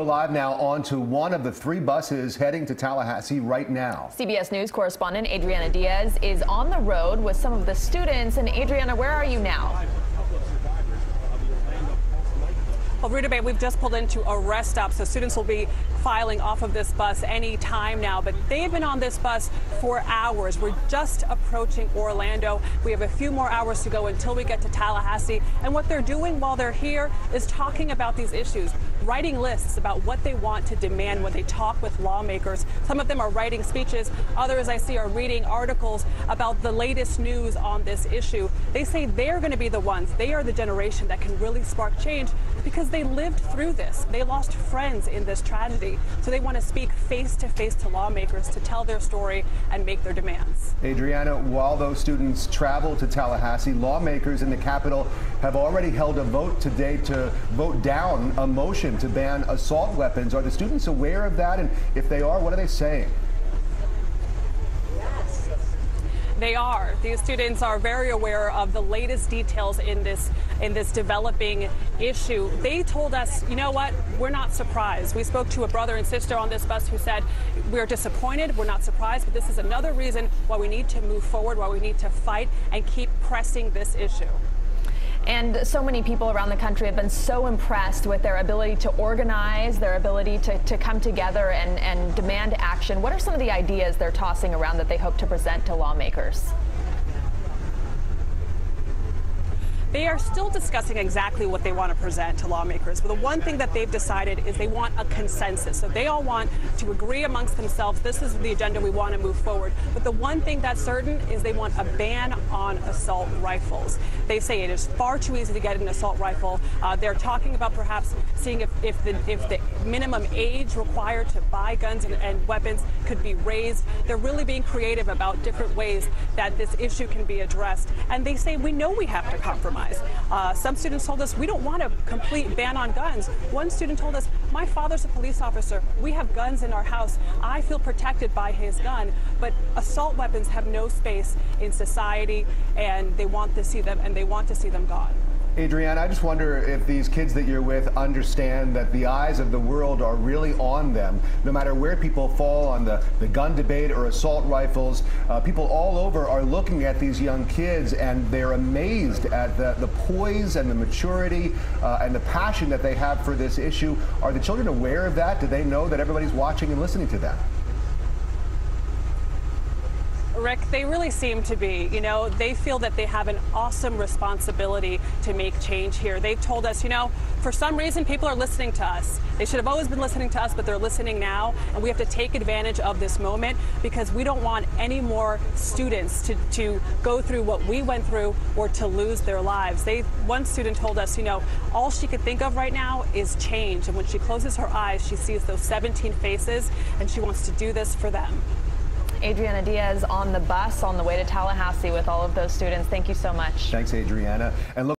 Live now onto one of the 3 buses heading to Tallahassee right now. CBS News correspondent Adriana Diaz is on the road with some of the students. And Adriana, where are you now? Well, Rita Bay, we've just pulled into a rest stop, so students will be filing off of this bus any time now. But they've been on this bus for hours. We're just approaching Orlando. We have a few more hours to go until we get to Tallahassee. And what they're doing while they're here is talking about these issues, writing lists about what they want to demand when they talk with lawmakers. Some of them are writing speeches. Others, I see, are reading articles about the latest news on this issue. They say they're going to be the ones. They are the generation that can really spark change because they lived through this. They lost friends in this tragedy. So they want to speak face to face to lawmakers to tell their story and make their demands. Adriana, while those students travel to Tallahassee, lawmakers in the Capitol have already held a vote today to vote down a motion to ban assault weapons. Are the students aware of that? And if they are, what are they saying? They are. These students are very aware of the latest details in this developing issue. They told us, you know what, we're not surprised. We spoke to a brother and sister on this bus who said, we're disappointed, we're not surprised, but this is another reason why we need to move forward, why we need to fight and keep pressing this issue. And so many people around the country have been so impressed with their ability to organize, their ability to come together and demand action. What are some of the ideas they're tossing around that they hope to present to lawmakers? They are still discussing exactly what they want to present to lawmakers. But the one thing that they've decided is they want a consensus. So they all want to agree amongst themselves, this is the agenda we want to move forward. But the one thing that's certain is they want a ban on assault rifles. They say it is far too easy to get an assault rifle. They're talking about perhaps seeing if the minimum age required to buy guns and weapons could be raised. They're really being creative about different ways that this issue can be addressed. And they say, we know we have to compromise. Some students told us we don't want a complete ban on guns. One student told us, my father's a police officer. We have guns in our house. I feel protected by his gun, but assault weapons have no space in society, and they want to see them gone. Adriana, I just wonder if these kids that you're with understand that the eyes of the world are really on them. No matter where people fall on the gun debate or assault rifles, people all over are looking at these young kids and they're amazed at the poise and the maturity and the passion that they have for this issue. Are the children aware of that? Do they know that everybody's watching and listening to them? Rick, they really seem to be. You know, they feel that they have an awesome responsibility to make change here. They've told us, you know, for some reason people are listening to us. They should have always been listening to us, but they're listening now, and we have to take advantage of this moment because we don't want any more students to go through what we went through or to lose their lives. One student told us, you know, all she could think of right now is change, and when she closes her eyes, she sees those 17 faces, and she wants to do this for them. Adriana Diaz on the bus on the way to Tallahassee with all of those students. Thank you so much. Thanks, Adriana. And look